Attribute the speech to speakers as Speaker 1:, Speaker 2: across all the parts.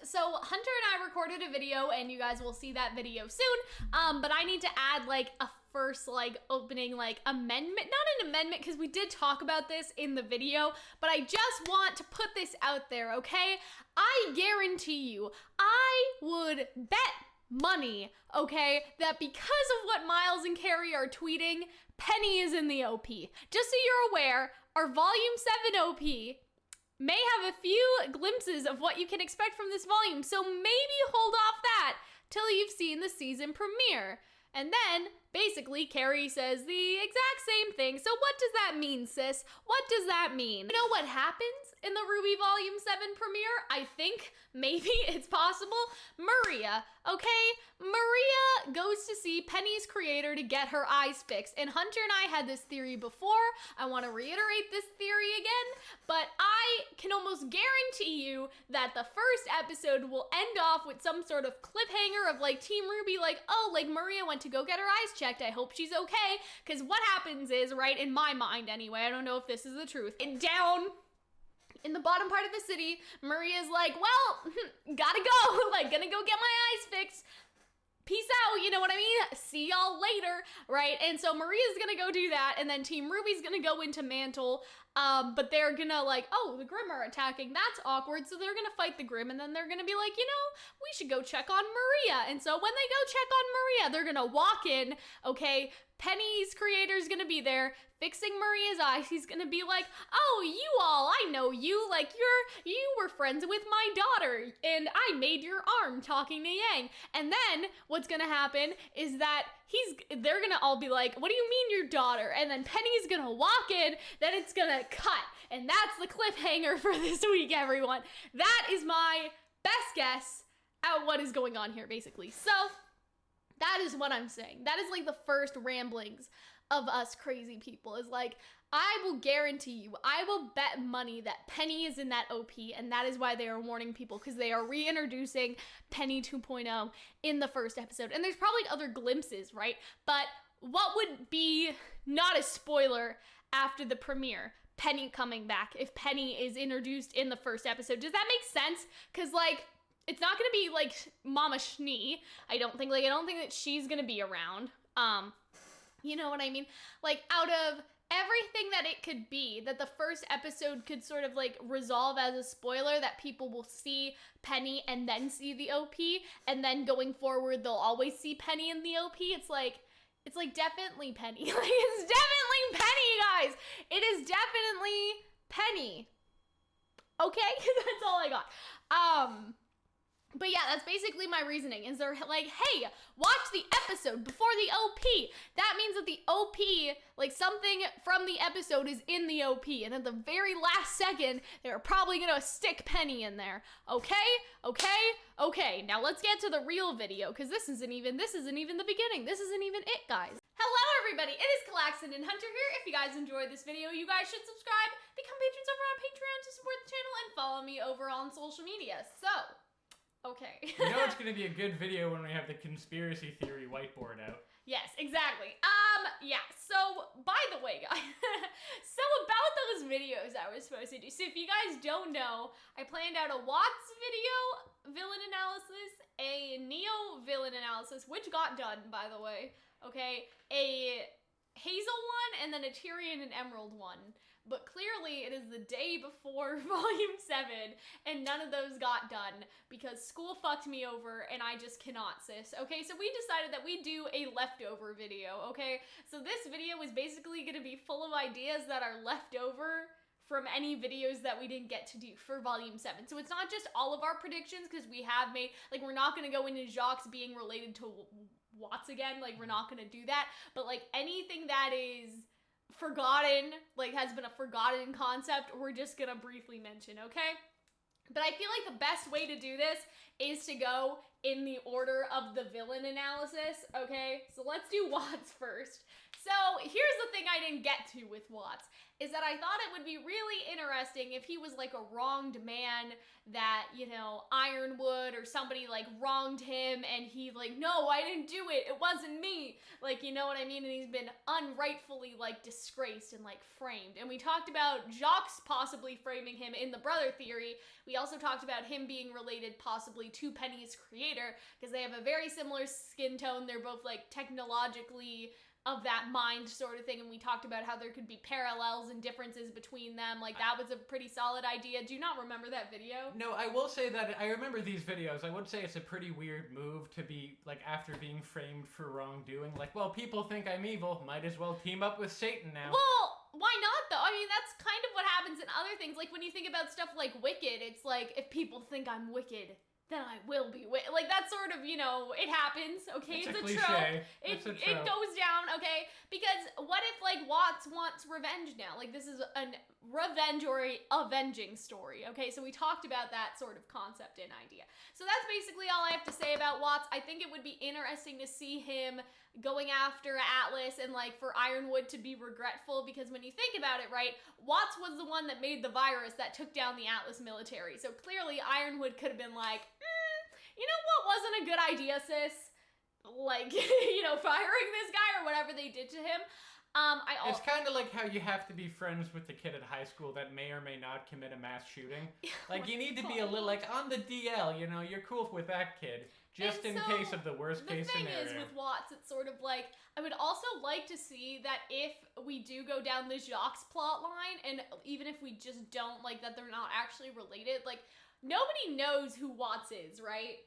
Speaker 1: so Hunter and I recorded a video, and you guys will see that video soon, but I need to add like a first like opening like amendment, not an amendment because we did talk about this in the video, but I just want to put this out there, okay? I guarantee you, I would bet money, okay, that because of what Miles and Carrie are tweeting, Penny is in the OP. Just so you're aware, our Volume 7 OP may have a few glimpses of what you can expect from this volume, so maybe hold off that till you've seen the season premiere. And then, basically, Carrie says the exact same thing. So what does that mean, sis? What does that mean? You know what happens in the RWBY Volume 7 premiere? I think maybe it's possible. Maria, okay? Maria goes to see Penny's creator to get her eyes fixed. And Hunter and I had this theory before. I want to reiterate this theory again. But I can almost guarantee you that the first episode will end off with some sort of cliffhanger of like Team RWBY, like, oh, like Maria went to go get her eyes checked. I hope she's okay. Because what happens is, right, in my mind anyway, I don't know if this is the truth, down in the bottom part of the city, Maria's like, well, gotta go, like, gonna go get my eyes fixed. Peace out, you know what I mean? See y'all later, right? And so Maria's gonna go do that, and then Team RWBY's gonna go into Mantle, but they're gonna like, oh, the Grimm are attacking, that's awkward, so they're gonna fight the Grimm, and then they're gonna be like, you know, we should go check on Maria. And so when they go check on Maria, they're gonna walk in, okay, Penny's creator's gonna be there, fixing Maria's eyes. He's gonna be like, oh, you all, I know you, like you were friends with my daughter, and I made your arm talking to Yang. And then what's gonna happen is that they're gonna all be like, what do you mean your daughter? And then Penny's gonna walk in, then it's gonna cut. And that's the cliffhanger for this week, everyone. That is my best guess at what is going on here, basically. So that is what I'm saying. That is like the first ramblings of us crazy people, is like, I will guarantee you, I will bet money that Penny is in that OP, and that is why they are warning people, because they are reintroducing Penny 2.0 in the first episode. And there's probably other glimpses, right? But what would be not a spoiler after the premiere? Penny coming back, if Penny is introduced in the first episode. Does that make sense? Because like, it's not gonna be like Mama Schnee. I don't think that she's gonna be around. You know what I mean? Like, out of everything that it could be, that the first episode could sort of like resolve as a spoiler, that people will see Penny and then see the OP, and then going forward they'll always see Penny in the OP. It's like definitely Penny. Like, it's definitely Penny, guys. It is definitely Penny. Okay? That's all I got. But yeah, that's basically my reasoning, is they're like, hey, watch the episode before the OP. That means that the OP, like something from the episode is in the OP, and at the very last second, they're probably gonna stick Penny in there. Okay, now let's get to the real video, because this isn't even the beginning. This isn't even it, guys. Hello everybody, it is Calxiyn and Hunter here. If you guys enjoyed this video, you guys should subscribe, become patrons over on Patreon to support the channel, and follow me over on social media. So, okay.
Speaker 2: You know it's gonna be a good video when we have the conspiracy theory whiteboard out.
Speaker 1: Yes, exactly. Yeah, so, by the way, guys, so about those videos I was supposed to do, so if you guys don't know, I planned out a Watts video villain analysis, a Neo villain analysis, which got done, by the way, okay, a Hazel one, and then a Tyrion and Emerald one. But clearly it is the day before Volume 7, and none of those got done because school fucked me over and I just cannot, sis. Okay, so we decided that we do a leftover video, okay? So this video is basically gonna be full of ideas that are left over from any videos that we didn't get to do for Volume 7. So it's not just all of our predictions, because we have made, like, we're not gonna go into Jacques being related to Watts again, like, we're not gonna do that, but like anything that is forgotten, like has been a forgotten concept, we're just gonna briefly mention, okay? But I feel like the best way to do this is to go in the order of the villain analysis, okay? So let's do Watts first. So here's the thing I didn't get to with Watts, is that I thought it would be really interesting if he was like a wronged man that, you know, Ironwood or somebody like wronged him and he like, no, I didn't do it, it wasn't me. Like, you know what I mean? And he's been unrightfully like disgraced and like framed. And we talked about Jacques possibly framing him in the brother theory. We also talked about him being related possibly to Penny's creator because they have a very similar skin tone. They're both like technologically of that mind sort of thing, and we talked about how there could be parallels and differences between them. Like, that was a pretty solid idea. Do you not remember that video?
Speaker 2: No, I will say that I remember these videos. I would say it's a pretty weird move to be, like, after being framed for wrongdoing. Like, well, people think I'm evil, might as well team up with Satan now.
Speaker 1: Well, why not, though? I mean, that's kind of what happens in other things. Like, when you think about stuff like Wicked, it's like, if people think I'm wicked, then I will be wicked. Like, that's sort of, you know, it happens, okay? It's a trope. It goes down, okay? Because what if, like, Watts wants revenge now? Like, this is a revenge or a avenging story, okay? So we talked about that sort of concept and idea. So that's basically all I have to say about Watts. I think it would be interesting to see him going after Atlas and, like, for Ironwood to be regretful, because when you think about it, right, Watts was the one that made the virus that took down the Atlas military. So clearly Ironwood could have been like, you know what wasn't a good idea, sis? Like, you know, firing this guy or whatever they did to him.
Speaker 2: It's kind of like how you have to be friends with the kid at high school that may or may not commit a mass shooting. Like, you need to be a little, like, on the DL, you know, you're cool with that kid. Just in case of the worst case scenario.
Speaker 1: The thing is, with Watts, it's sort of like, I would also like to see that if we do go down the Jacques plot line, and even if we just don't, like, that they're not actually related, like, nobody knows who Watts is, right?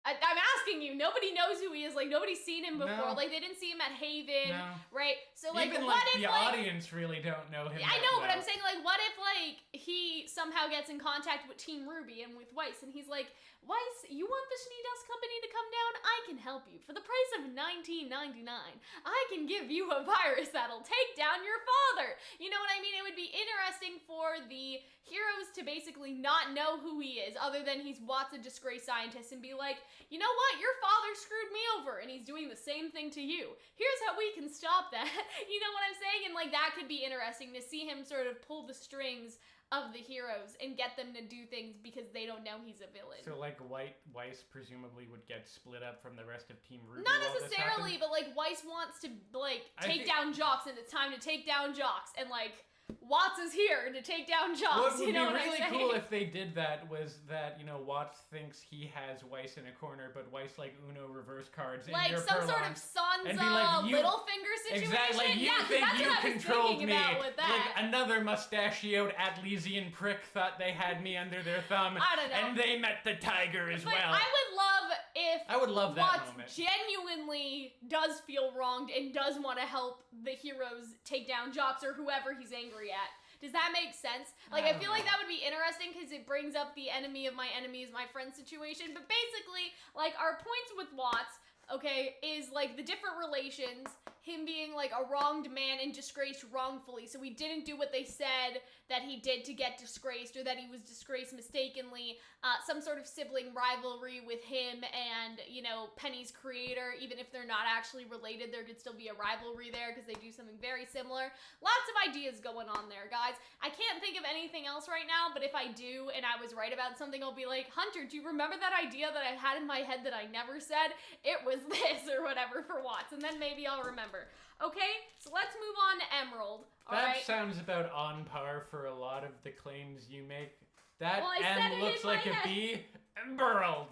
Speaker 1: I'm asking you, nobody knows who he is. Like, nobody's seen him before. No. Like, they didn't see him at Haven, right? So, like,
Speaker 2: even,
Speaker 1: what
Speaker 2: like,
Speaker 1: if,
Speaker 2: the audience really don't know him
Speaker 1: I know,
Speaker 2: well.
Speaker 1: but I'm saying, like, what if, like, he somehow gets in contact with Team RWBY and with Weiss, and he's like, Weiss, you want the Schneedust Company to come down? I can help you. For the price of $19.99, I can give you a virus that'll take down your father. You know what I mean? It would be interesting for the heroes to basically not know who he is, other than he's Watts, a disgraced scientist, and be like, you know what? Your father screwed me over, and he's doing the same thing to you. Here's how we can stop that. You know what I'm saying? And, like, that could be interesting to see him sort of pull the strings of the heroes and get them to do things because they don't know he's a villain.
Speaker 2: So, like, Weiss presumably would get split up from the rest of Team RWBY.
Speaker 1: Not necessarily, but, like, Weiss wants to, like, take down Jacques, and it's time to take down Jacques, and, like, Watts is here to take down Jacques.
Speaker 2: What would
Speaker 1: you know
Speaker 2: be
Speaker 1: what
Speaker 2: really
Speaker 1: I'm
Speaker 2: cool if they did that was that, you know, Watts thinks he has Weiss in a corner, but Weiss, like, Uno reverse cards in
Speaker 1: like
Speaker 2: your
Speaker 1: some sort of Sansa like, Littlefinger situation.
Speaker 2: Exactly, like, you think you controlled me. Like, another mustachioed Atlesian prick thought they had me under their thumb.
Speaker 1: I don't know.
Speaker 2: And they met the tiger as
Speaker 1: but
Speaker 2: well.
Speaker 1: I would love if
Speaker 2: that
Speaker 1: Watts
Speaker 2: moment.
Speaker 1: Genuinely does feel wronged and does want to help the heroes take down Jacques or whoever he's angry at. Does that make sense? Like, I feel like that would be interesting because it brings up the enemy of my enemy is my friend situation. But basically, like, our points with Watts, okay, is, like, the different relations, him being, like, a wronged man and disgraced wrongfully. So he didn't do what they said that he did to get disgraced, or that he was disgraced mistakenly. Some sort of sibling rivalry with him and, you know, Penny's creator. Even if they're not actually related, there could still be a rivalry there because they do something very similar. Lots of ideas going on there, guys. I can't think of anything else right now, but if I do and I was right about something, I'll be like, Hunter, do you remember that idea that I had in my head that I never said? It was this or whatever for Watts, and then maybe I'll remember. Okay, so let's move on to Emerald.
Speaker 2: That sounds about on par for a lot of the claims you make. That
Speaker 1: well,
Speaker 2: M looks like a B. Emerald.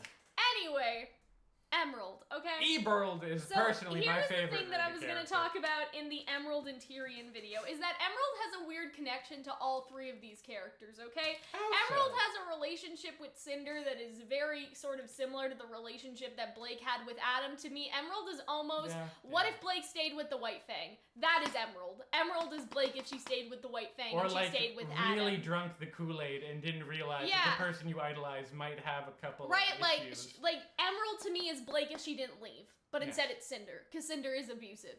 Speaker 1: Anyway, Emerald, okay?
Speaker 2: Emerald is personally my favorite.
Speaker 1: So here's the thing that I was going to talk about in the Emerald and Tyrion video, is that Emerald has a weird connection to all three of these characters, okay? Emerald has a relationship with Cinder that is very sort of similar to the relationship that Blake had with Adam. To me, Emerald is almost, what if Blake stayed with the White Fang? That is Emerald. Emerald is Blake if she stayed with the White Fang and she stayed with Adam.
Speaker 2: Or, like, really drunk the Kool-Aid and didn't realize that the person you idolize might have a couple of issues.
Speaker 1: Like, Emerald to me is Blake if she didn't leave, but instead it's Cinder, because Cinder is abusive.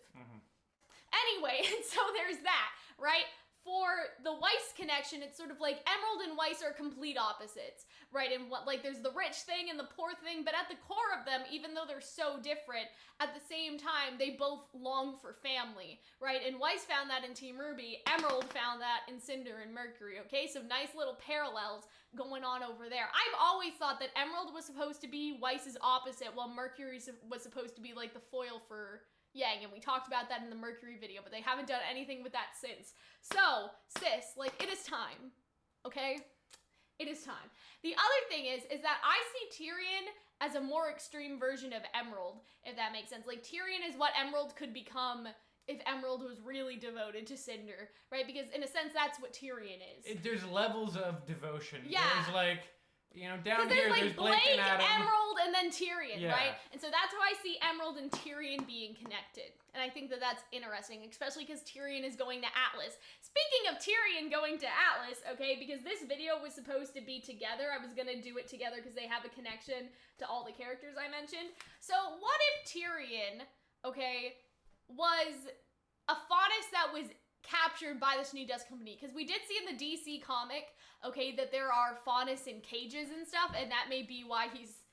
Speaker 1: Anyway, so there's that, right? for the Weiss connection, it's sort of like Emerald and Weiss are complete opposites, right? And what, like, there's the rich thing and the poor thing, but at the core of them, even though they're so different, at the same time, they both long for family, right? And Weiss found that in Team RWBY, Emerald found that in Cinder and Mercury, okay? So nice little parallels going on over there. I've always thought that Emerald was supposed to be Weiss's opposite, while Mercury was supposed to be, like, the foil for Yang, and we talked about that in the Mercury video, but they haven't done anything with that since. So, sis, like, it is time, okay? It is time. The other thing is that I see Tyrion as a more extreme version of Emerald, if that makes sense. Like, Tyrion is what Emerald could become if Emerald was really devoted to Cinder, right? Because, in a sense, that's what Tyrion is.
Speaker 2: There's levels of devotion.
Speaker 1: Yeah.
Speaker 2: There's, like, you know, down here,
Speaker 1: like
Speaker 2: there's Blake and Adam.
Speaker 1: Emerald, and then Tyrion,
Speaker 2: Yeah.
Speaker 1: right? And so that's how I see Emerald and Tyrion being connected. And I think that that's interesting, especially because Tyrion is going to Atlas. Speaking of Tyrion going to Atlas, okay, because this video was supposed to be together. I was going to do it together because they have a connection to all the characters I mentioned. So what if Tyrion, okay, was a Faunus that was captured by the Schnee Dust Company? Because we did see in the DC comic, okay, that there are Faunus in cages and stuff, and that may be why he's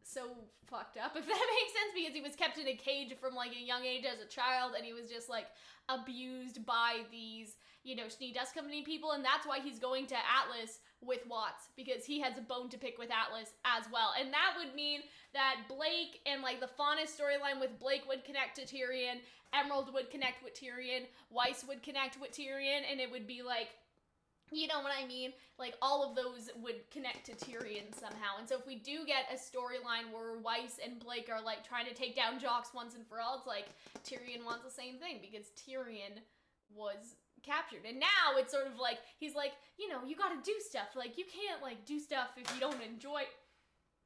Speaker 1: so fucked up, if that makes sense, because he was kept in a cage from, like, a young age as a child, and he was just, like, abused by these, you know, Schnee Dust Company people, and that's why he's going to Atlas with Watts, because he has a bone to pick with Atlas as well. And that would mean that Blake and, like, the Faunus storyline with Blake would connect to Tyrion, Emerald would connect with Tyrion, Weiss would connect with Tyrion, and it would be, like, you know what I mean? Like, all of those would connect to Tyrion somehow. And so if we do get a storyline where Weiss and Blake are, like, trying to take down Jox once and for all, it's like Tyrion wants the same thing because Tyrion was captured. And now it's sort of like, he's like, you know, you gotta do stuff. Like, you can't, like, do stuff if you don't enjoy...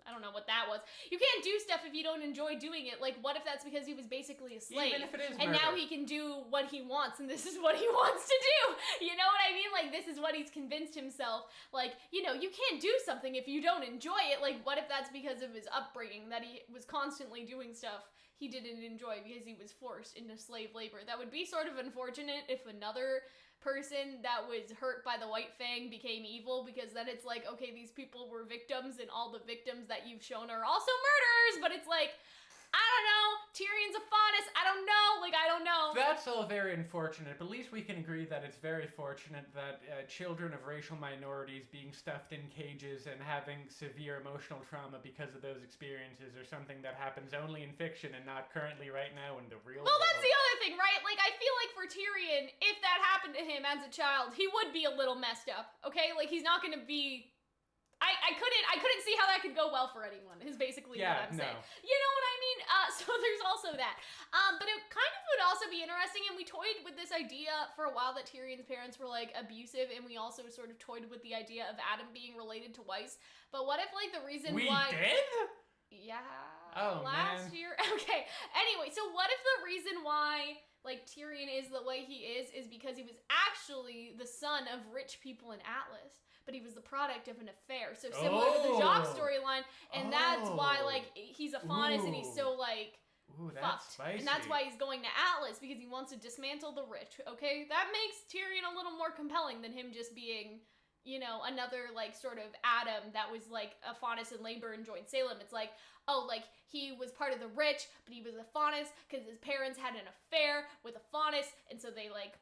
Speaker 1: I don't know what that was. You can't do stuff if you don't enjoy doing it. Like, what if that's because he was basically a slave?
Speaker 2: Even if it is
Speaker 1: and
Speaker 2: murder.
Speaker 1: now he can do what he wants, and this is what he wants to do. You know what I mean? Like, this is what he's convinced himself. Like, you know, you can't do something if you don't enjoy it. Like, what if that's because of his upbringing, that he was constantly doing stuff he didn't enjoy because he was forced into slave labor? That would be sort of unfortunate if another person that was hurt by the White Fang became evil, because then it's like, okay, these people were victims and all the victims that you've shown are also murderers, but it's like, I don't know, Tyrion's a Faunus, I don't know, like, I don't know.
Speaker 2: That's all very unfortunate, but at least we can agree that it's very fortunate that children of racial minorities being stuffed in cages and having severe emotional trauma because of those experiences are something that happens only in fiction and not currently right now in the real world.
Speaker 1: Well, that's the other thing, right? Like, I feel like for Tyrion, if that happened to him as a child, he would be a little messed up, okay? Like, he's not gonna be... I couldn't see how that could go well for anyone, is basically what I'm saying. You know what I mean? So there's also that. But it kind of would also be interesting, and we toyed with this idea for a while that Tyrion's parents were, like, abusive, and we also sort of toyed with the idea of Adam being related to Weiss. But what if, like, the reason why...
Speaker 2: We did?
Speaker 1: Yeah.
Speaker 2: Oh,
Speaker 1: last
Speaker 2: man.
Speaker 1: year? Okay. Anyway, so what if the reason why, like, Tyrion is the way he is because he was actually the son of rich people in Atlas, but he was the product of an affair. So similar to the Jock storyline, and that's why, like, he's a Faunus and he's so, like,
Speaker 2: that's
Speaker 1: fucked.
Speaker 2: spicy.
Speaker 1: And that's why he's going to Atlas, because he wants to dismantle the rich, okay? That makes Tyrion a little more compelling than him just being, you know, another, like, sort of Adam that was, like, a Faunus in labor and joined Salem. It's like, oh, like, he was part of the rich, but he was a Faunus because his parents had an affair with a Faunus, and so they, like,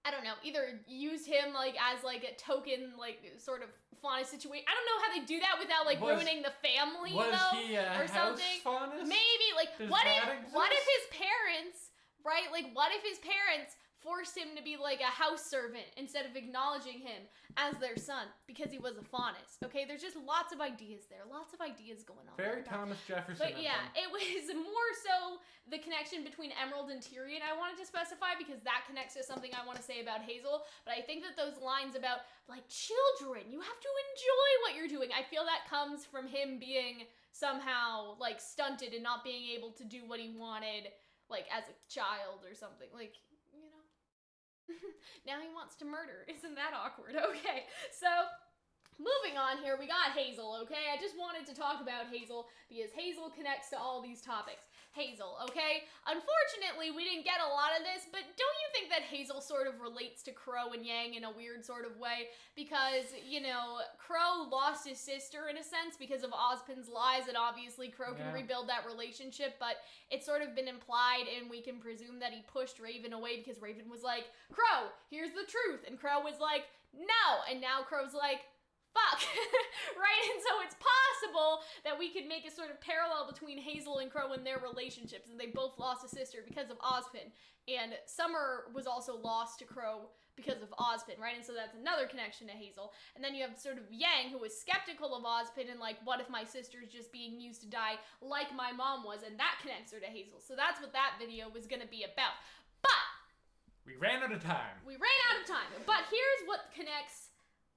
Speaker 1: I don't know, either used him, like, as, like, a token, like, sort of Faunus situation. I don't know how they do that without, like, ruining the family,
Speaker 2: was
Speaker 1: though,
Speaker 2: he a
Speaker 1: or something.
Speaker 2: Faunus?
Speaker 1: Maybe, like,
Speaker 2: Does
Speaker 1: what
Speaker 2: that
Speaker 1: if his parents, right, like, what if his parents forced him to be, like, a house servant instead of acknowledging him as their son because he was a Faunus, okay? There's just lots of ideas there, lots of ideas going on.
Speaker 2: Very Thomas Jefferson.
Speaker 1: But yeah, it was more so the connection between Emerald and Tyrion I wanted to specify, because that connects to something I want to say about Hazel. But I think that those lines about, like, children, you have to enjoy what you're doing, I feel that comes from him being somehow, like, stunted and not being able to do what he wanted, like, as a child or something. Like, you know. Now he wants to murder. Isn't that awkward? Okay, so moving on here, we got Hazel, okay? I just wanted to talk about Hazel because Hazel connects to all these topics. Hazel, okay? Unfortunately, we didn't get a lot of this, but don't you think that Hazel sort of relates to Crow and Yang in a weird sort of way? Because, you know, Crow lost his sister in a sense because of Ozpin's lies, and obviously Crow can rebuild that relationship, but it's sort of been implied, and we can presume that he pushed Raven away because Raven was like, Crow, here's the truth, and Crow was like, no, and now Crow's like, fuck, right? And so it's possible that we could make a sort of parallel between Hazel and Crow in their relationships, and they both lost a sister because of Ozpin, and Summer was also lost to Crow because of Ozpin, right? And so that's another connection to Hazel. And then you have sort of Yang, who was skeptical of Ozpin and like, what if my sister's just being used to die like my mom was? And that connects her to Hazel. So that's what that video was gonna be about. But
Speaker 2: we ran out of time.
Speaker 1: But here's what connects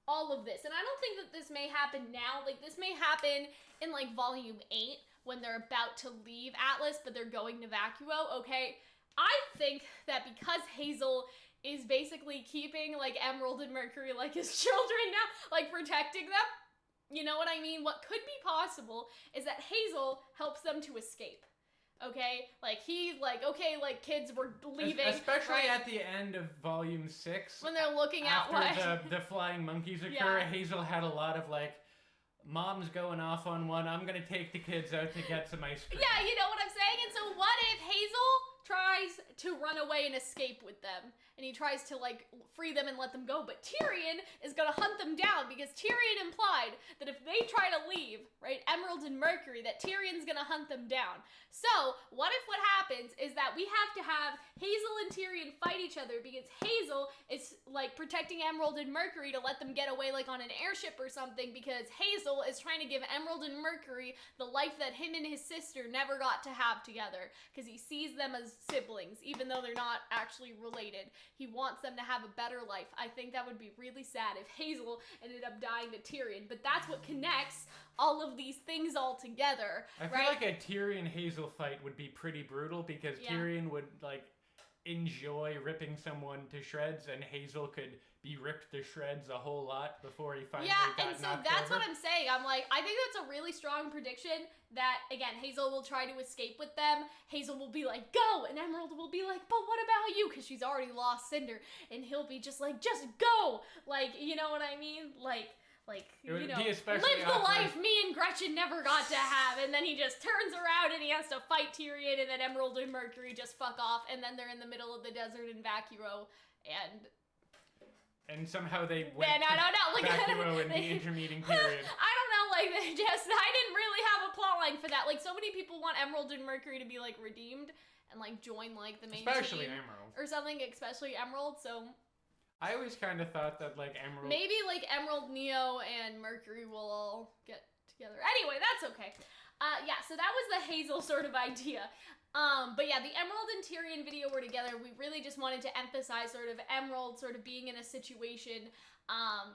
Speaker 1: all of this. And I don't think that this may happen now. Like, this may happen in, like, Volume 8 when they're about to leave Atlas, but they're going to Vacuo, okay? I think that because Hazel is basically keeping, like, Emerald and Mercury like his children now, like, protecting them, you know what I mean? What could be possible is that Hazel helps them to escape. Okay, like he, like, okay, like kids were leaving,
Speaker 2: especially
Speaker 1: right?
Speaker 2: at the end of Volume 6
Speaker 1: when they're looking out
Speaker 2: after the flying monkeys occur. Hazel had a lot of like, mom's going off on one, I'm gonna take the kids out to get some ice cream.
Speaker 1: Yeah, you know what I'm saying? And so what if Hazel tries to run away and escape with them, and he tries to like free them and let them go, but Tyrion is gonna hunt them down because Tyrion implied that if they try to leave, right, Emerald and Mercury, that Tyrion's gonna hunt them down. So what if what happens is that we have to have Hazel and Tyrion fight each other because Hazel is like protecting Emerald and Mercury to let them get away like on an airship or something, because Hazel is trying to give Emerald and Mercury the life that him and his sister never got to have together, because he sees them as siblings even though they're not actually related. He wants them to have a better life. I think that would be really sad if Hazel ended up dying to Tyrion, but that's what connects all of these things all together.
Speaker 2: I feel like a Tyrion-Hazel fight would be pretty brutal because Tyrion would like enjoy ripping someone to shreds, and Hazel could be ripped to shreds a whole lot before he finally got knocked over. Yeah, and so
Speaker 1: that's what I'm saying. I'm like, I think that's a really strong prediction that, again, Hazel will try to escape with them. Hazel will be like, go! And Emerald will be like, but what about you? Because she's already lost Cinder. And he'll be just like, just go! Like, you know what I mean? Like, you know, live the life me and Gretchen never got to have, and then he just turns around and he has to fight Tyrion, and then Emerald and Mercury just fuck off, and then they're in the middle of the desert in Vacuo,
Speaker 2: and somehow they went
Speaker 1: to
Speaker 2: Vacuo in the intermeeting period.
Speaker 1: I don't know, like, I didn't really have a plotline for that. Like, so many people want Emerald and Mercury to be, like, redeemed and, like, join, like, the main
Speaker 2: especially
Speaker 1: team.
Speaker 2: Emerald.
Speaker 1: Or something, especially Emerald, so...
Speaker 2: I always kind of thought that, like, Emerald...
Speaker 1: Maybe, like, Emerald, Neo, and Mercury will all get together. Anyway, that's okay. Yeah, so that was the Hazel sort of idea. But yeah, the Emerald and Tyrion video were together. We really just wanted to emphasize sort of Emerald sort of being in a situation,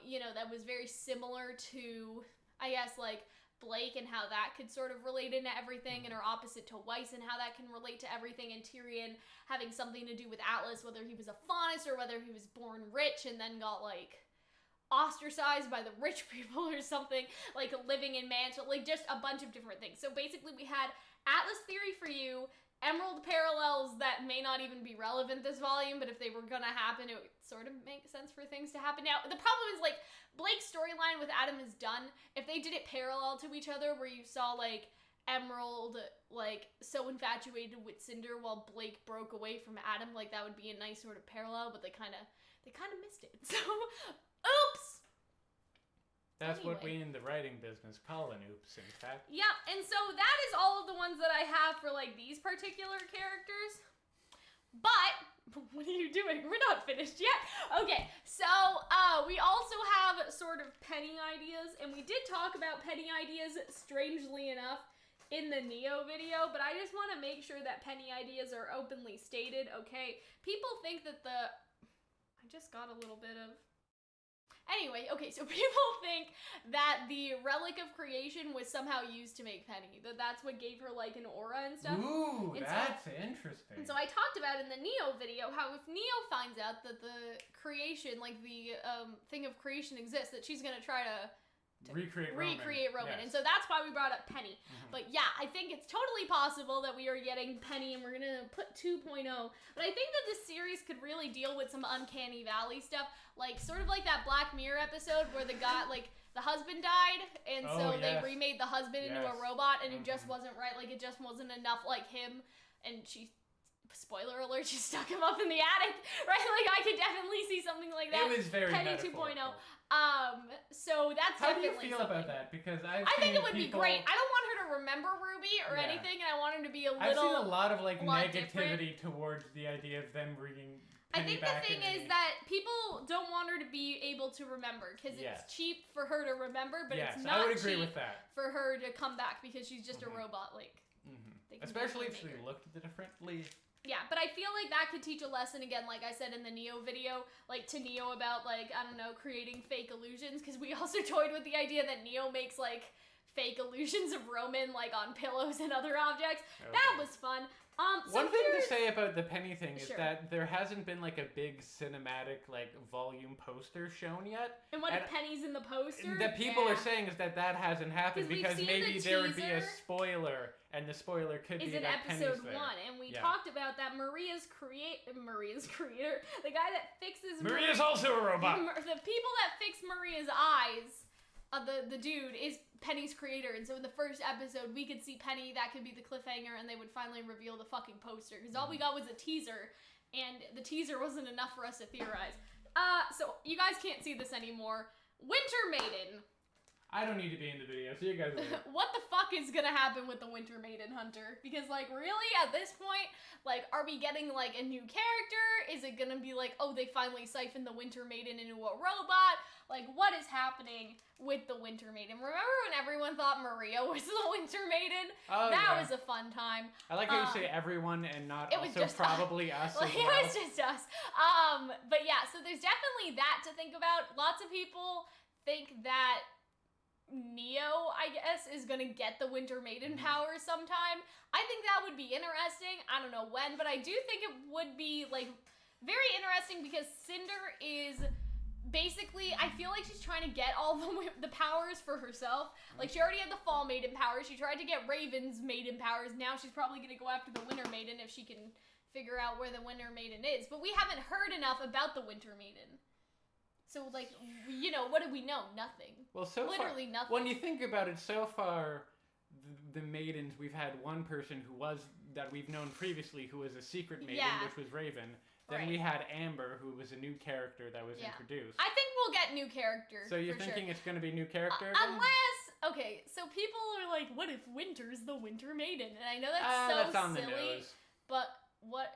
Speaker 1: you know, that was very similar to, I guess, like, Blake and how that could sort of relate into everything, and her opposite to Weiss and how that can relate to everything, and Tyrion having something to do with Atlas, whether he was a Faunus or whether he was born rich and then got, like, ostracized by the rich people or something, like living in mansion, like just a bunch of different things. So basically we had Atlas theory for you, Emerald parallels that may not even be relevant this volume, but if they were gonna happen, it would sort of make sense for things to happen. Now, the problem is, like, Blake's storyline with Adam is done. If they did it parallel to each other, where you saw, like, Emerald, like, so infatuated with Cinder while Blake broke away from Adam, like, that would be a nice sort of parallel, but they kind of missed it. So, oops!
Speaker 2: That's anyway. What we in the writing business call an oops, in fact.
Speaker 1: Yeah, and so that is all of the ones that I have for, like, these particular characters. But, what are you doing? We're not finished yet. Okay, so, we also have sort of penny ideas, and we did talk about penny ideas, strangely enough, in the Neo video, but I just want to make sure that penny ideas are openly stated, okay? People think that I just got a little bit of... Anyway, okay, so people think that the Relic of Creation was somehow used to make Penny. That's what gave her, like, an aura and stuff.
Speaker 2: Ooh, and that's interesting.
Speaker 1: And so I talked about in the Neo video how if Neo finds out that the creation, like, the thing of creation exists, that she's gonna try to
Speaker 2: recreate
Speaker 1: Roman.
Speaker 2: Yes.
Speaker 1: And so that's why we brought up Penny. But yeah, I think it's totally possible that we are getting Penny and we're going to put 2.0. But I think that this series could really deal with some Uncanny Valley stuff. Like, sort of like that Black Mirror episode where the guy, like, the husband died, and so they remade the husband into a robot, and it just wasn't right. Like, it just wasn't enough like him, and spoiler alert, she stuck him up in the attic, right? Like, I could definitely see something like that.
Speaker 2: It was very
Speaker 1: Penny 2.0. So that's
Speaker 2: How
Speaker 1: definitely
Speaker 2: do you feel about that? Because I
Speaker 1: think it would be great. I don't want her to remember RWBY or anything, and I want her to be a little.
Speaker 2: I've seen a lot of, like, negativity
Speaker 1: different.
Speaker 2: Towards the idea of them bringing
Speaker 1: I think the thing is that people don't want her to be able to remember because it's cheap for her to remember, but it's not
Speaker 2: I would agree
Speaker 1: cheap
Speaker 2: with that.
Speaker 1: for her to come back because she's just a robot. Like,
Speaker 2: especially if she looked differently.
Speaker 1: Yeah, but I feel like that could teach a lesson again, like I said in the Neo video, like to Neo about like, I don't know, creating fake illusions, because we also toyed with the idea that Neo makes like fake illusions of Roman like on pillows and other objects. Okay. That was fun.
Speaker 2: One thing to say about the Penny thing is that there hasn't been like a big cinematic like volume poster shown yet.
Speaker 1: And what if Penny's in the poster?
Speaker 2: That people are saying is that hasn't happened because maybe there would be a spoiler, and the spoiler could be that Penny's there.
Speaker 1: Is in episode 1, and we talked about that Maria's creator, the guy that fixes
Speaker 2: Maria's also a robot.
Speaker 1: The people that fix Maria's eyes. The dude is Penny's creator, and so in the first episode we could see Penny. That could be the cliffhanger, and they would finally reveal the fucking poster, because all we got was a teaser, and the teaser wasn't enough for us to theorize. So you guys can't see this anymore. Winter Maiden.
Speaker 2: I don't need to be in the video, so you guys will.
Speaker 1: What the fuck is gonna happen with the Winter Maiden Hunter? Because, like, really, at this point, like, are we getting, like, a new character? Is it gonna be like, oh, they finally siphoned the Winter Maiden into a robot? Like, what is happening with the Winter Maiden? Remember when everyone thought Maria was the Winter Maiden?
Speaker 2: Oh,
Speaker 1: that was a fun time.
Speaker 2: I like how you say everyone and not also probably us
Speaker 1: like,
Speaker 2: as well.
Speaker 1: It was just us. But yeah, so there's definitely that to think about. Lots of people think that Neo, I guess, is gonna get the Winter Maiden powers sometime. I think that would be interesting. I don't know when, but I do think it would be, like, very interesting because Cinder is basically, I feel like she's trying to get all the powers for herself. Like, she already had the Fall Maiden powers. She tried to get Raven's Maiden powers. Now she's probably gonna go after the Winter Maiden if she can figure out where the Winter Maiden is. But we haven't heard enough about the Winter Maiden. So, like, you know, what do we know? Nothing.
Speaker 2: Well, so
Speaker 1: literally
Speaker 2: far,
Speaker 1: nothing.
Speaker 2: When you think about it, so far, the maidens, we've had one person that we've known previously who was a secret maiden, which was Raven. Then we had Amber, who was a new character that was introduced.
Speaker 1: I think we'll get new characters.
Speaker 2: So you're thinking it's going to be new character?
Speaker 1: Unless, okay, so people are like, what if Winter's the Winter Maiden? And I know that's
Speaker 2: on
Speaker 1: silly,
Speaker 2: the nose.
Speaker 1: But what...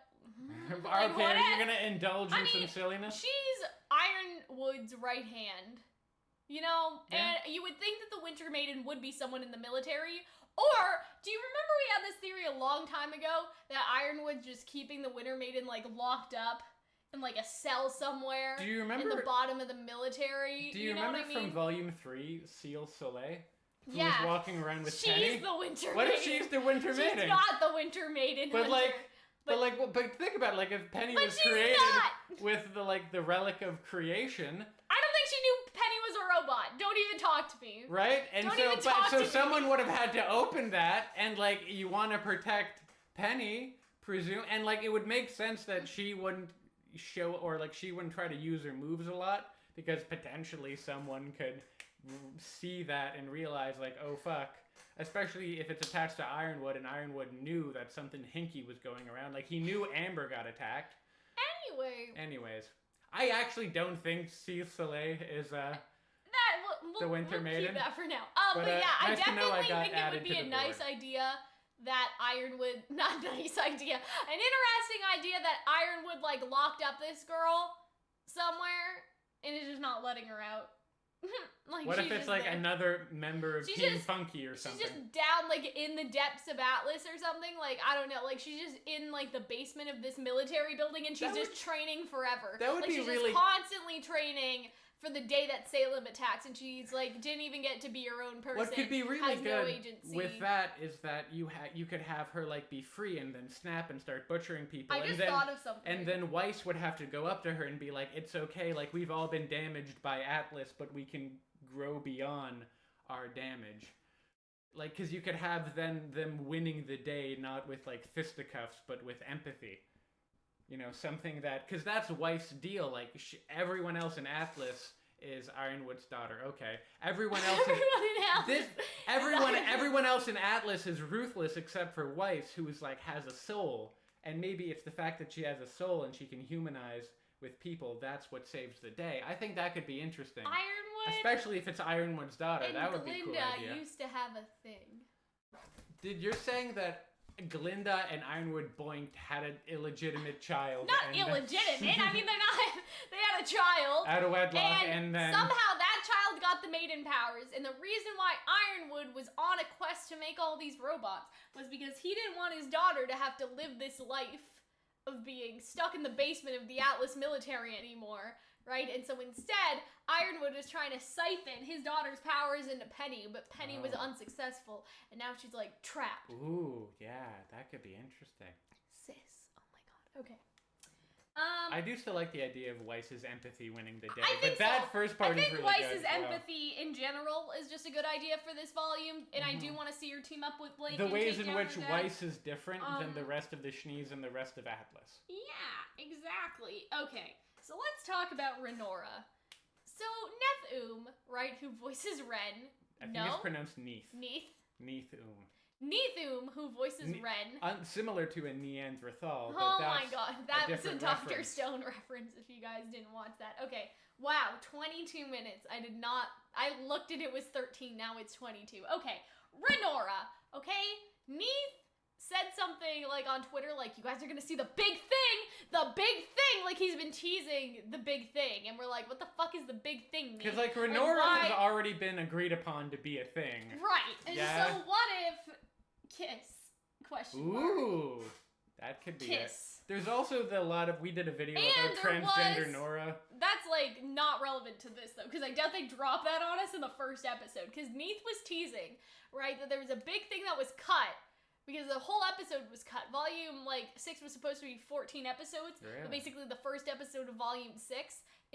Speaker 2: Like, okay, are you going to indulge in some silliness?
Speaker 1: She's Ironwood's right hand, you know? And you would think that the Winter Maiden would be someone in the military. Or, do you remember we had this theory a long time ago that Ironwood's just keeping the Winter Maiden, like, locked up in, like, a cell somewhere?
Speaker 2: Do you remember...
Speaker 1: in the bottom of the military?
Speaker 2: Do you remember
Speaker 1: what I mean?
Speaker 2: from Volume 3, Seal Soleil? Who was walking around with Penny?
Speaker 1: She's the Winter Maiden.
Speaker 2: What if she's the Winter Maiden?
Speaker 1: She's not the Winter Maiden.
Speaker 2: But, but think about it, like, if Penny was created with the relic of creation.
Speaker 1: I don't think she knew Penny was a robot. Don't even talk to me.
Speaker 2: Right? And so someone would have had to open that, and, like, you want to protect Penny, and, like, it would make sense that she wouldn't show, or, like, she wouldn't try to use her moves a lot, because potentially someone could see that and realize, like, oh, fuck. Especially if it's attached to Ironwood, and Ironwood knew that something hinky was going around. Like, he knew Amber got attacked. Anyways. I actually don't think Seal Soleil is, the Winter Maiden.
Speaker 1: Keep that for now. But yeah, I definitely think it would be a nice idea that Ironwood... Not nice idea. An interesting idea that Ironwood, like, locked up this girl somewhere, and is just not letting her out. Like,
Speaker 2: what if it's like another member of Team Funky or something?
Speaker 1: She's just down, like, in the depths of Atlas or something. Like, I don't know. Like, she's just in, like, the basement of this military building, and she's just training forever.
Speaker 2: That would be really...
Speaker 1: She's just constantly training for the day that Salem attacks, and she's, like, didn't even get to be her own person.
Speaker 2: What could be really good
Speaker 1: no agency.
Speaker 2: with that is that you could have her, like, be free and then snap and start butchering people.
Speaker 1: I just thought of something.
Speaker 2: And then Weiss would have to go up to her and be like, it's okay, like, we've all been damaged by Atlas, but we can grow beyond our damage. Like, because you could have them winning the day not with like fisticuffs, but with empathy. You know, something that, because that's Wife's deal. Like, everyone else in Atlas is Ironwood's daughter. Okay, everyone else in Atlas is ruthless except for Wife's, who is like has a soul, and maybe it's the fact that she has a soul and she can humanize with people. That's what saves the day. I think that could be interesting.
Speaker 1: Ironwood,
Speaker 2: especially if it's Ironwood's daughter. That would be a cool idea.
Speaker 1: Glinda used to have a thing.
Speaker 2: You're saying that Glinda and Ironwood Boink had an illegitimate child.
Speaker 1: Not illegitimate. I mean, they had a child.
Speaker 2: Out of wedlock, and then
Speaker 1: somehow that child got the maiden powers. And the reason why Ironwood was on a quest to make all these robots was because he didn't want his daughter to have to live this life of being stuck in the basement of the Atlas military anymore, right? And so instead, Ironwood was trying to siphon his daughter's powers into Penny, but Penny was unsuccessful, and now she's like trapped.
Speaker 2: Ooh, yeah, that could be interesting.
Speaker 1: Sis, oh my god. Okay.
Speaker 2: I do still like the idea of Weiss's empathy winning the day,
Speaker 1: I think
Speaker 2: that first part is really good.
Speaker 1: I think Weiss's empathy in general is just a good idea for this volume, and I do want to see her team up with Blake.
Speaker 2: The ways in which Weiss is different than the rest of the Schnees and the rest of Atlas.
Speaker 1: Yeah, exactly. Okay, so let's talk about Renora. So Neth right, who voices Ren.
Speaker 2: I think it's pronounced Neith.
Speaker 1: Neith.
Speaker 2: Neith-um.
Speaker 1: Neith, who voices Ren.
Speaker 2: Similar to a Neanderthal.
Speaker 1: Oh my god, that was a Dr.
Speaker 2: reference.
Speaker 1: Stone reference if you guys didn't watch that. Okay, wow, 22 minutes. I looked and it was 13, now it's 22. Okay, Renora, okay? Neith said something like on Twitter, like, you guys are gonna see the big thing! The big thing! Like, he's been teasing the big thing, and we're like, what the fuck is the big thing, Neith?
Speaker 2: Because, like, Renora has already been agreed upon to be a thing.
Speaker 1: Right, and so what if Kiss? Question mark.
Speaker 2: Ooh, that could be
Speaker 1: Kiss.
Speaker 2: it. There's also we did a video about transgender Nora.
Speaker 1: That's, like, not relevant to this, though, because I doubt they dropped that on us in the first episode, because Neith was teasing, right, that there was a big thing that was cut, because the whole episode was cut. Volume, 6 was supposed to be 14 episodes, but basically the first episode of Volume 6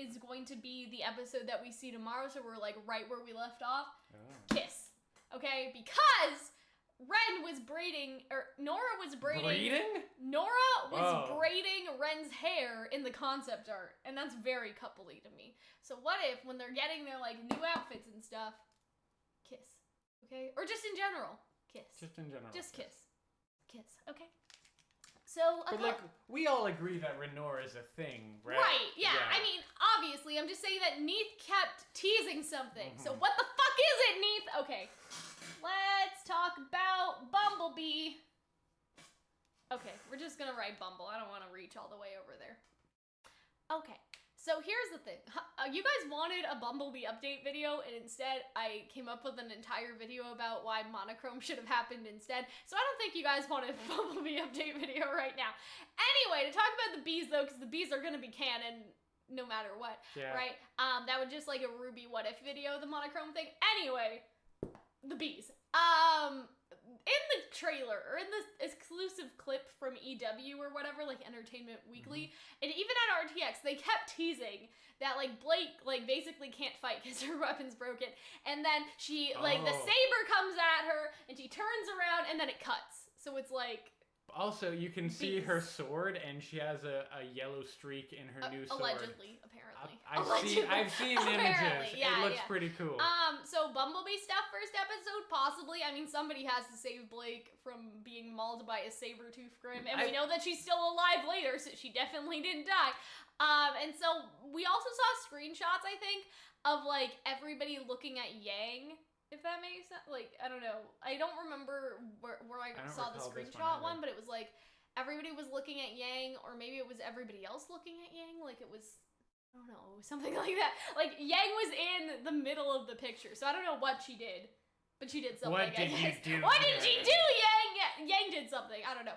Speaker 1: is going to be the episode that we see tomorrow, so we're, like, right where we left off. Kiss. Okay? Because Nora was braiding Nora was braiding Ren's hair in the concept art, and that's very coupley to me. So what if, when they're getting their, like, new outfits and stuff, kiss, okay? Or just in general, kiss.
Speaker 2: Just in general.
Speaker 1: Just kiss. Kiss, okay? So,
Speaker 2: but, like, we all agree that Renora is a thing, right?
Speaker 1: Right, yeah. I mean, obviously, I'm just saying that Neith kept teasing something. So what the fuck is it, Neith? Okay. Let's talk about Bumblebee. Okay, we're just gonna write Bumble. I don't want to reach all the way over there. Okay, so here's the thing. You guys wanted a Bumblebee update video, and instead I came up with an entire video about why monochrome should have happened instead. So I don't think you guys want a Bumblebee update video right now. Anyway, to talk about the bees, though, because the bees are gonna be canon no matter what, right? That was just like a RWBY what if video, the monochrome thing. Anyway, the bees. In the trailer, or in the exclusive clip from EW or whatever, like Entertainment Weekly, and even at RTX, they kept teasing that, like, Blake, like, basically can't fight because her weapon's broken, and then she, like, the saber comes at her, and she turns around, and then it cuts. So it's like...
Speaker 2: Also, you can see her sword, and she has a yellow streak in her new sword.
Speaker 1: Allegedly, apparently.
Speaker 2: I've seen images.
Speaker 1: Yeah,
Speaker 2: it looks pretty cool.
Speaker 1: So Bumblebee stuff, first episode, possibly. I mean, somebody has to save Blake from being mauled by a saber-tooth grim, and we know that she's still alive later, so she definitely didn't die. And so we also saw screenshots, I think, of, like, everybody looking at Yang, if that makes sense. Like, I don't know. I don't remember where I saw the screenshot one, but it was like everybody was looking at Yang, or maybe it was everybody else looking at Yang. Like, it was, I don't know, something like that. Like, Yang was in the middle of the picture, so I don't know what she did, but she did something.
Speaker 2: What did you do?
Speaker 1: What did she do, Yang? Yang did something. I don't know.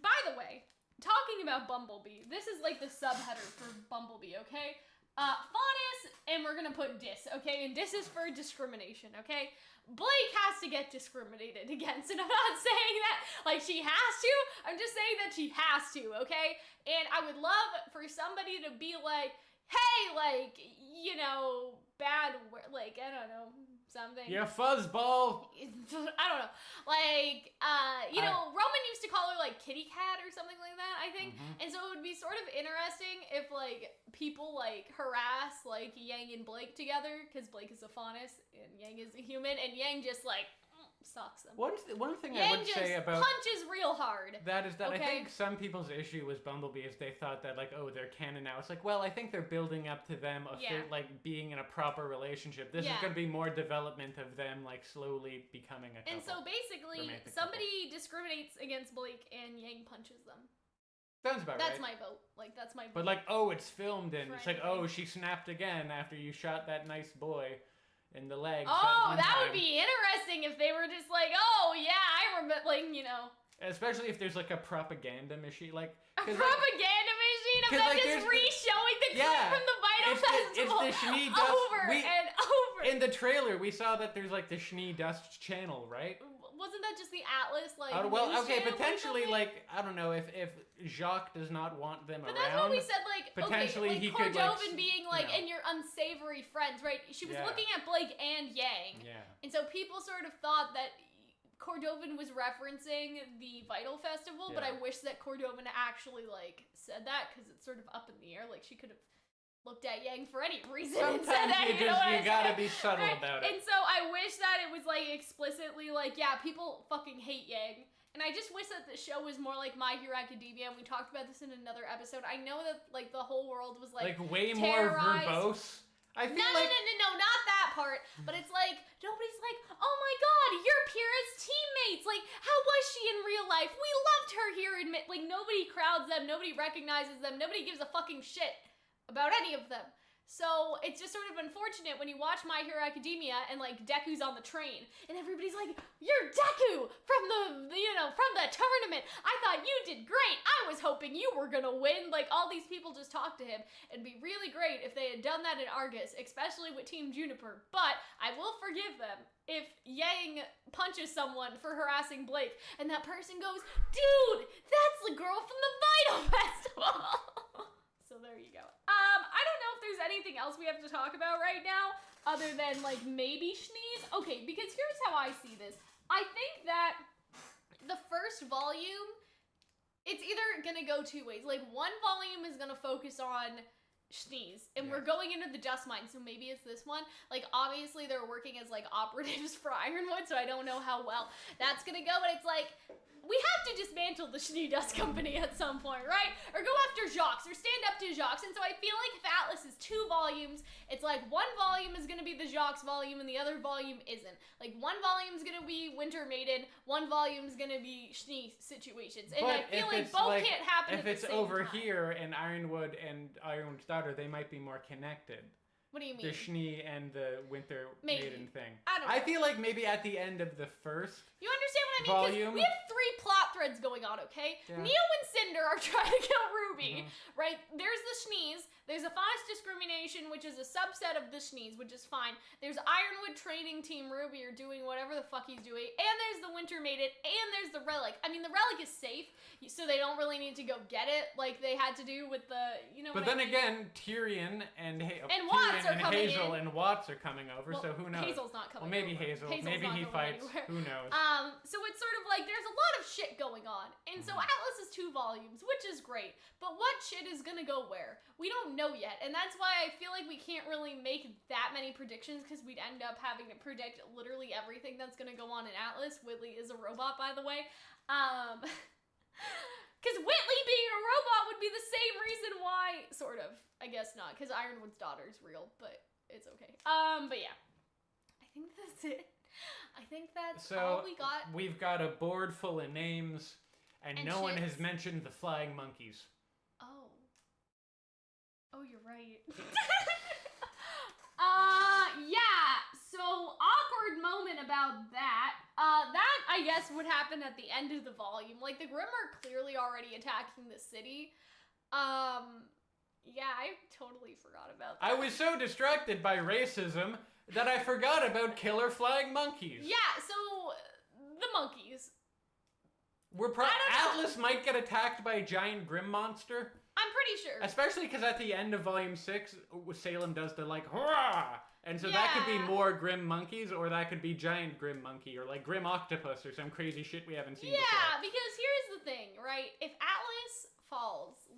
Speaker 1: By the way, talking about Bumblebee, this is like the subheader for Bumblebee, okay? Faunus, and we're gonna put dis, okay? And dis is for discrimination, okay? Blake has to get discriminated against, and I'm not saying that, like, she has to, I'm just saying that she has to, okay? And I would love for somebody to be like, hey, like, you know, bad, like, I don't know, something.
Speaker 2: You fuzzball.
Speaker 1: I don't know. Like, Roman used to call her, like, kitty cat or something like that, I think. Mm-hmm. And so it would be sort of interesting if, like, people, like, harass, like, Yang and Blake together, because Blake is a faunus and Yang is a human, and Yang just, like, sucks them.
Speaker 2: One thing
Speaker 1: Yang
Speaker 2: I would say about
Speaker 1: punches real hard.
Speaker 2: That is that okay? I think some people's issue with Bumblebee is they thought that, like, oh, they're canon now. It's like, well, I think they're building up to them like being in a proper relationship. This is going to be more development of them, like, slowly becoming a couple.
Speaker 1: And so basically, somebody discriminates against Blake and Yang punches them.
Speaker 2: Sounds about
Speaker 1: That's
Speaker 2: right.
Speaker 1: my vote. Like, that's my vote.
Speaker 2: But, like, oh, it's filmed and it's like, oh, she snapped again after you shot that nice boy in the leg.
Speaker 1: Oh, that would be interesting if they were just like, oh, yeah, I remember, like, you know.
Speaker 2: Especially if there's, like, a propaganda machine, like.
Speaker 1: A propaganda machine of them like, just re-showing the clip from the Vital Festival
Speaker 2: it's the Schnee Dust,
Speaker 1: over and over.
Speaker 2: In the trailer, we saw that there's, like, the Schnee Dust channel, right?
Speaker 1: Wasn't that just the Atlas, like,
Speaker 2: well, okay, potentially, like, I don't know, if Jacques does not want them around.
Speaker 1: But that's what we said, like,
Speaker 2: potentially
Speaker 1: okay, like,
Speaker 2: he could,
Speaker 1: Cordovin being, like, and your unsavory friends, right? She was looking at Blake and Yang.
Speaker 2: Yeah.
Speaker 1: And so people sort of thought that Cordovin was referencing the Vital Festival, but I wish that Cordovin actually, like, said that, because it's sort of up in the air. Like, she could have looked at Yang for any reason and said that,
Speaker 2: you gotta be subtle about it.
Speaker 1: And so I wish that it was, like, explicitly, like, yeah, people fucking hate Yang. And I just wish that the show was more like My Hero Academia, and we talked about this in another episode. I know that, like, the whole world was, like
Speaker 2: way more verbose. I feel
Speaker 1: no, not that part. But it's like, nobody's like, oh my god, you're Pyrrha's teammates. Like, how was she in real life? We loved her here in like, nobody crowds them, nobody recognizes them, nobody gives a fucking shit about any of them. So it's just sort of unfortunate when you watch My Hero Academia and, like, Deku's on the train and everybody's like, you're Deku from the tournament. I thought you did great. I was hoping you were gonna win. Like, all these people just talk to him. It'd be really great if they had done that in Argus, especially with Team Juniper. But I will forgive them if Yang punches someone for harassing Blake and that person goes, dude, that's the girl from the Vital Festival. So there you go. I don't know if there's anything else we have to talk about right now other than, like, maybe Schnee's. Okay, because here's how I see this. I think that the first volume, it's either gonna go two ways. Like, one volume is gonna focus on Schnee's, and we're going into the dust mine, so maybe it's this one. Like, obviously they're working as, like, operatives for Ironwood, so I don't know how well that's gonna go, but it's like, we have to dismantle the Schnee Dust Company at some point, right? Or go after Jacques, or stand up to Jacques. And so I feel like if Atlas is 2 volumes, it's like one volume is gonna be the Jacques volume and the other volume isn't. Like, one volume is gonna be Winter Maiden, one volume is gonna be Schnee situations. And I feel like both can't happen at the same time. If it's over
Speaker 2: here in Ironwood and Ironwood's daughter, they might be more connected.
Speaker 1: What do you mean?
Speaker 2: The Schnee and the Winter Maiden thing.
Speaker 1: I don't know.
Speaker 2: I feel like maybe at the end of the first
Speaker 1: You understand what I mean? Because we have 3 plot threads going on, okay? Yeah. Neo and Cinder are trying to kill RWBY, right? There's the Schnees. There's a Faunus discrimination, which is a subset of the Schnees, which is fine. There's Ironwood training team RWBY are doing whatever the fuck he's doing. And there's the Winter Maiden. And there's the Relic. I mean, the Relic is safe, so they don't really need to go get it like they had to do with the,
Speaker 2: But then again, Tyrion and
Speaker 1: Watts are coming
Speaker 2: Hazel
Speaker 1: in.
Speaker 2: and Watts are coming over, so who knows?
Speaker 1: Hazel's not coming
Speaker 2: over. Well, maybe
Speaker 1: over.
Speaker 2: Hazel.
Speaker 1: Hazel's
Speaker 2: maybe he fights.
Speaker 1: Anywhere.
Speaker 2: Who knows?
Speaker 1: So it's sort of like there's a lot of shit going on. And so Atlas is 2 volumes, which is great. But what shit is gonna go where? We don't know yet. And that's why I feel like we can't really make that many predictions, because we'd end up having to predict literally everything that's gonna go on in Atlas. Whitley is a robot, by the way. Because Whitley being a robot would be the same reason why, sort of. I guess not, because Ironwood's daughter is real, but it's okay. But yeah. I think that's it. I think that's all we got.
Speaker 2: We've got a board full of names, and no one has mentioned the flying monkeys.
Speaker 1: Oh, you're right. Yeah, so awkward moment about that. That, I guess, would happen at the end of the volume. Like, the Grimm are clearly already attacking the city. Yeah, I totally forgot about that.
Speaker 2: I was so distracted by racism that I forgot about killer flying monkeys.
Speaker 1: Yeah, so the monkeys.
Speaker 2: Atlas might get attacked by a giant Grimm monster.
Speaker 1: I'm pretty sure.
Speaker 2: Especially because at the end of Volume 6, Salem does the, like, hurrah! And so that could be more Grim Monkeys, or that could be Giant Grim Monkey, or, like, Grim Octopus, or some crazy shit we haven't seen before.
Speaker 1: Yeah, because here's the thing, right? If Atlas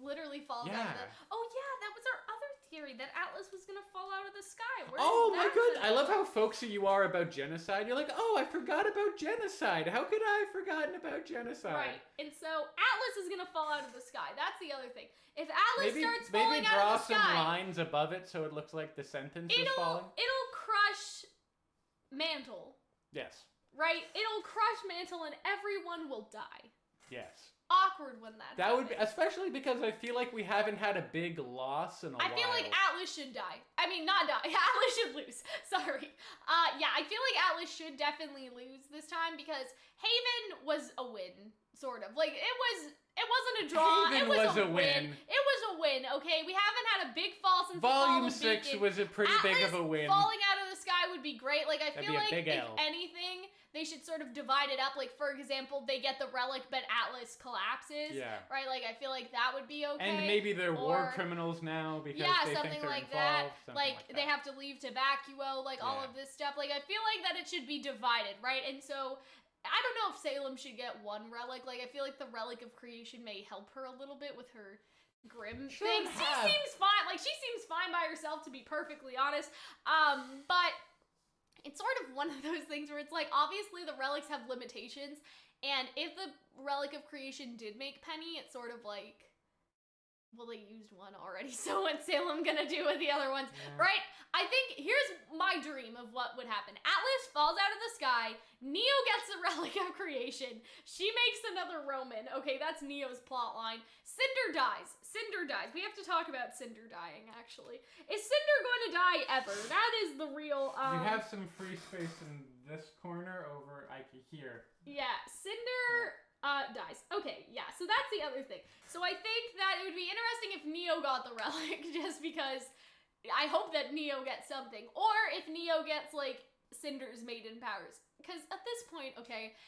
Speaker 1: literally falls out of the... Oh, yeah, that was our other theory, that Atlas was gonna fall out of the sky.
Speaker 2: Oh my god, I love how folksy you are about genocide. You're like, oh, I forgot about genocide. How could I have forgotten about genocide?
Speaker 1: Right, and so Atlas is gonna fall out of the sky. That's the other thing. If Atlas starts falling out of the sky...
Speaker 2: Maybe draw some lines above it so it looks like the sentence is falling.
Speaker 1: It'll crush Mantle.
Speaker 2: Yes.
Speaker 1: Right? It'll crush Mantle and everyone will die.
Speaker 2: Yes.
Speaker 1: Awkward when that
Speaker 2: would be, especially because I feel like we haven't had a big loss in a while.
Speaker 1: I feel like Atlas should die. I mean, not die. Atlas should lose. Sorry. Yeah, I feel like Atlas should definitely lose this time because Haven was a win, sort of. Like, it wasn't a draw.
Speaker 2: Haven was a win.
Speaker 1: It was a win, okay? We haven't had a big fall since
Speaker 2: Volume 6 was a pretty big of a win.
Speaker 1: Falling out of the sky would be great. Like, I feel like if
Speaker 2: L.
Speaker 1: anything, they should sort of divide it up. Like, for example, they get the relic, but Atlas collapses.
Speaker 2: Yeah.
Speaker 1: Right? Like, I feel like that would be okay.
Speaker 2: And maybe they're war criminals now because they think they're involved.
Speaker 1: Like they have to leave to vacuo, like all of this stuff. Like, I feel like that it should be divided, right? And so, I don't know if Salem should get one relic. Like, I feel like the relic of creation may help her a little bit with her grim things. She seems fine. Like, she seems fine by herself, to be perfectly honest. But it's sort of one of those things where it's like, obviously the relics have limitations, and if the relic of creation did make Penny, it's sort of like, well, they used one already, so what's Salem gonna do with the other ones, right? I think, here's my dream of what would happen. Atlas falls out of the sky, Neo gets the relic of creation, she makes another Roman, okay, that's Neo's plot line. Cinder dies. We have to talk about Cinder dying, actually. Is Cinder going to die ever? That is the real,
Speaker 2: You have some free space in this corner over here.
Speaker 1: Yeah, Cinder... dies. Okay, yeah, so that's the other thing. So I think that it would be interesting if Neo got the relic, just because I hope that Neo gets something. Or if Neo gets, like, Cinder's maiden powers. Because at this point, okay,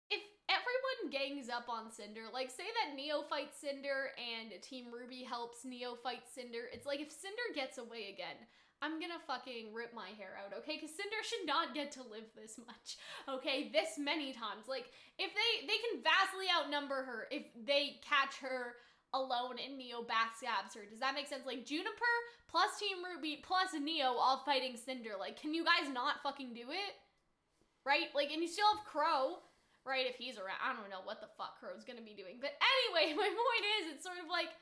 Speaker 1: if everyone gangs up on Cinder, like, say that Neo fights Cinder and Team RWBY helps Neo fight Cinder, it's like, if Cinder gets away again, I'm gonna fucking rip my hair out, okay? Because Cinder should not get to live this much, okay? This many times. Like, if they can vastly outnumber her if they catch her alone and Neo backstabs her. Does that make sense? Like, Juniper plus Team RWBY plus Neo all fighting Cinder. Like, can you guys not fucking do it? Right? Like, and you still have Crow, right? If he's around. I don't know what the fuck Crow's gonna be doing. But anyway, my point is, it's sort of like,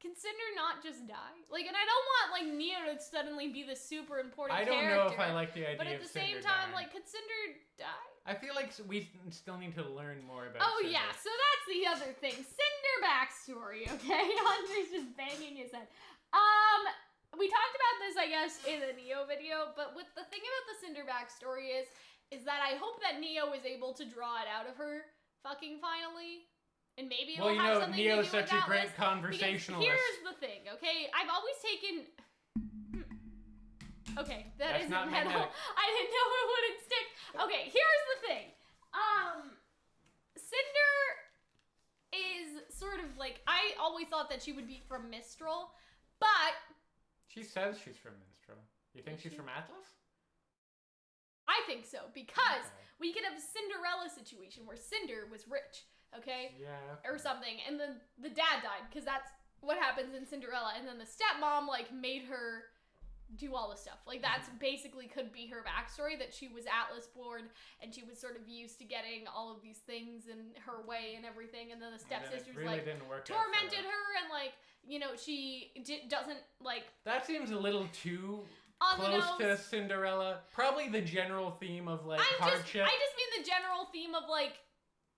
Speaker 1: can Cinder not just die? Like, and I don't want, like, Neo to suddenly be the super important character.
Speaker 2: I don't know if I like the idea of Cinder
Speaker 1: But at the same time, like, could Cinder die?
Speaker 2: I feel like we still need to learn more about
Speaker 1: Cinder.
Speaker 2: Yeah,
Speaker 1: so that's the other thing. Cinder backstory, okay? Andre's just banging his head. We talked about this, I guess, in the Neo video, but what the thing about the Cinder backstory is that I hope that Neo is able to draw it out of her fucking finally. And maybe it'll have something to do with
Speaker 2: Neo's such a great conversationalist.
Speaker 1: Here's the thing, okay? I've always taken... Okay, that isn't metal. I didn't know it wouldn't stick. Okay, here's the thing. Cinder is sort of like... I always thought that she would be from Mistral, but...
Speaker 2: She says she's from Mistral. You think she's from Atlas?
Speaker 1: I think so, because we could have a Cinderella situation where Cinder was rich. Okay?
Speaker 2: Yeah.
Speaker 1: Or something. And then the dad died, because that's what happens in Cinderella. And then the stepmom, like, made her do all the stuff. Like, that's basically could be her backstory, that she was Atlas born, and she was sort of used to getting all of these things in her way and everything. And then the stepsisters,
Speaker 2: really
Speaker 1: tormented her, and, like, you know, she doesn't, like...
Speaker 2: That seems a little too... close to Cinderella. Probably the general theme of, like, hardship.
Speaker 1: I just mean the general theme of,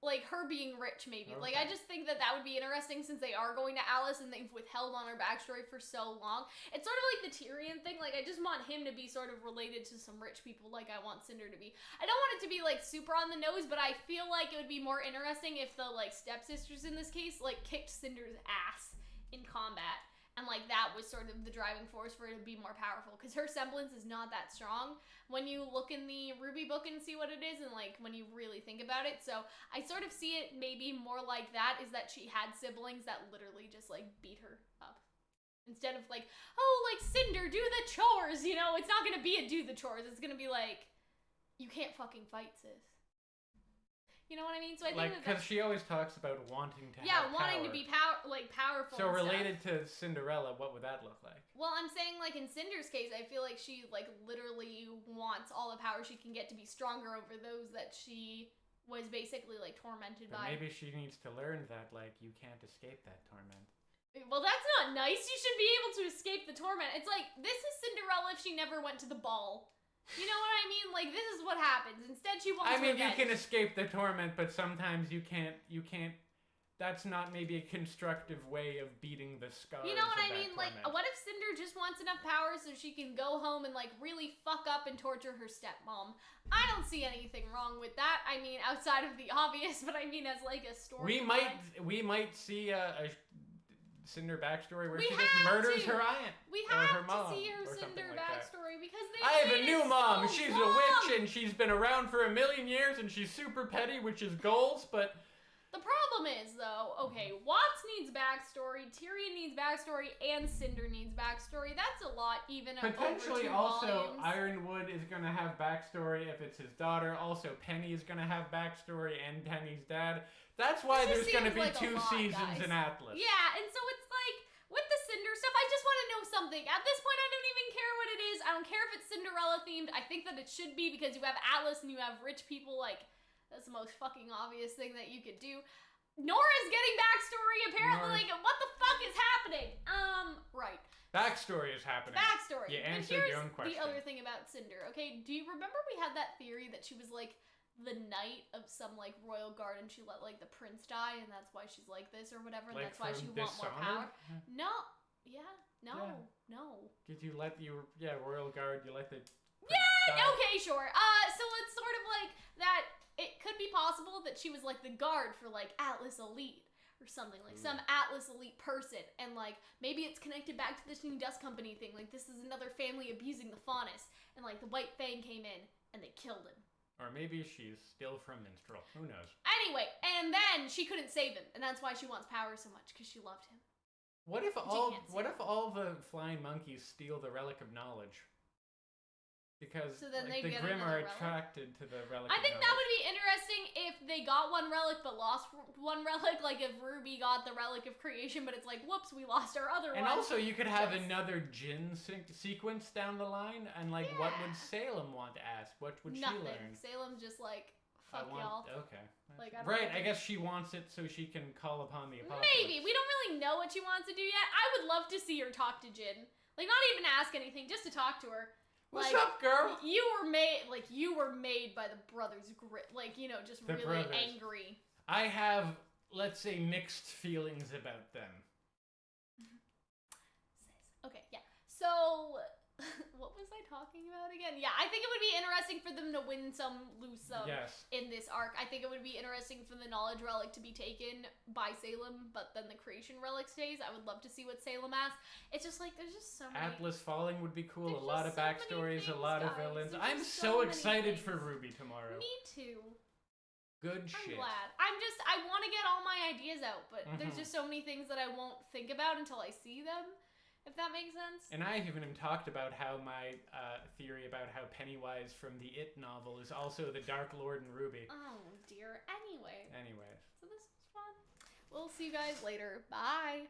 Speaker 1: like her being rich, maybe. Okay. Like, I just think that would be interesting since they are going to Alice and they've withheld on her backstory for so long. It's sort of like the Tyrion thing. Like, I just want him to be sort of related to some rich people like I want Cinder to be. I don't want it to be, like, super on the nose, but I feel like it would be more interesting if the, like, stepsisters in this case, like, kicked Cinder's ass in combat. And, like, that was sort of the driving force for her to be more powerful. Because her semblance is not that strong when you look in the RWBY book and see what it is. And, like, when you really think about it. So, I sort of see it maybe more like that. Is that she had siblings that literally just, like, beat her up. Instead of, like, oh, like, Cinder, do the chores. You know, it's not going to be a do the chores. It's going to be like, you can't fucking fight, sis. You know what I mean? So I think
Speaker 2: because she always talks about wanting to
Speaker 1: have
Speaker 2: wanting
Speaker 1: power. To be powerful.
Speaker 2: So related to Cinderella, what would that look like?
Speaker 1: Well, I'm saying, like, in Cinder's case, I feel like she, like, literally wants all the power she can get to be stronger over those that she was basically, like, tormented by.
Speaker 2: Maybe she needs to learn that, like, you can't escape that torment.
Speaker 1: Well, that's not nice. You should be able to escape the torment. It's like, this is Cinderella if she never went to the ball. You know what I mean? Like, this is what happens. Instead, she wants revenge.
Speaker 2: You can escape the torment, but sometimes you can't. That's not maybe a constructive way of beating the scars.
Speaker 1: You know what I mean?
Speaker 2: Torment.
Speaker 1: Like, what if Cinder just wants enough power so she can go home and, like, really fuck up and torture her stepmom? I don't see anything wrong with that. I mean, outside of the obvious, but I mean as, like, a story.
Speaker 2: We might see a Cinder backstory where she just murders her aunt.
Speaker 1: We have
Speaker 2: her mom,
Speaker 1: to see her Cinder backstory because
Speaker 2: I have a new mom. She's a witch and she's been around for 1,000,000 years and she's super petty, which is goals, but
Speaker 1: the problem is, though, okay, Watts needs backstory, Tyrion needs backstory, and Cinder needs backstory. That's a lot, even
Speaker 2: potentially.
Speaker 1: Over 2
Speaker 2: also,
Speaker 1: volumes.
Speaker 2: Ironwood is gonna have backstory if it's his daughter. Also, Penny is gonna have backstory, and Penny's dad. That's why there's gonna be like 2 seasons in Atlas.
Speaker 1: Yeah, and so it's like with the Cinder stuff, I just want to know something. At this point, I don't even care what it is. I don't care if it's Cinderella themed. I think that it should be because you have Atlas and you have rich people. Like, that's the most fucking obvious thing that you could do. Nora's getting backstory, apparently. Like, what the fuck is happening? Right.
Speaker 2: Backstory is happening.
Speaker 1: Backstory.
Speaker 2: You answered your own question.
Speaker 1: The other thing about Cinder, okay? Do you remember we had that theory that she was, like, the knight of some, like, royal guard and she let, like, the prince die and that's why she's like this or whatever? And
Speaker 2: like
Speaker 1: that's why she wants more power? No. Yeah. No.
Speaker 2: Did you let royal guard, you let the
Speaker 1: die? Okay, sure. So it's sort of like that. It could be possible that she was, like, the guard for, like, Atlas Elite or something. Like, some Atlas Elite person. And, like, maybe it's connected back to this new Dust Company thing. Like, this is another family abusing the Faunus. And, like, the White Fang came in and they killed him.
Speaker 2: Or maybe she's still from Minstrel. Who knows?
Speaker 1: Anyway, and then she couldn't save him. And that's why she wants power so much, because she loved him.
Speaker 2: What if all the flying monkeys steal the Relic of Knowledge? Because
Speaker 1: so then
Speaker 2: like, the Grimm are attracted to the relic.
Speaker 1: I think that would be interesting if they got one relic but lost one relic. Like if RWBY got the relic of creation, but it's like, whoops, we lost our other one.
Speaker 2: And also, you could have another Jinn sequence down the line, and like, what would Salem want to ask? What would she learn?
Speaker 1: Salem's just like, fuck y'all.
Speaker 2: Okay.
Speaker 1: Like,
Speaker 2: I guess she wants it so she can call upon the apocalypse.
Speaker 1: Maybe. We don't really know what she wants to do yet. I would love to see her talk to Jinn. Like, not even ask anything, just to talk to her.
Speaker 2: What's
Speaker 1: like,
Speaker 2: up, girl?
Speaker 1: You were made by the brothers grit. Like, you know, just really angry.
Speaker 2: I have, let's say, mixed feelings about them.
Speaker 1: Okay, yeah. So, what was I talking about again? Yeah, I think it would be interesting for them to win some, lose some in this arc. I think it would be interesting for the knowledge relic to be taken by Salem, but then the creation relic stays. I would love to see what Salem asks. It's just like, there's just so many.
Speaker 2: Atlas falling would be cool. A lot of backstories, a lot of villains. I'm so excited for RWBY tomorrow.
Speaker 1: Me too.
Speaker 2: Good shit.
Speaker 1: I'm glad. I want to get all my ideas out, but there's just so many things that I won't think about until I see them. If that makes sense.
Speaker 2: And I even talked about how my theory about how Pennywise from the It novel is also the Dark Lord in RWBY.
Speaker 1: Oh dear. Anyways.
Speaker 2: Anyways.
Speaker 1: So this was fun. We'll see you guys later. Bye.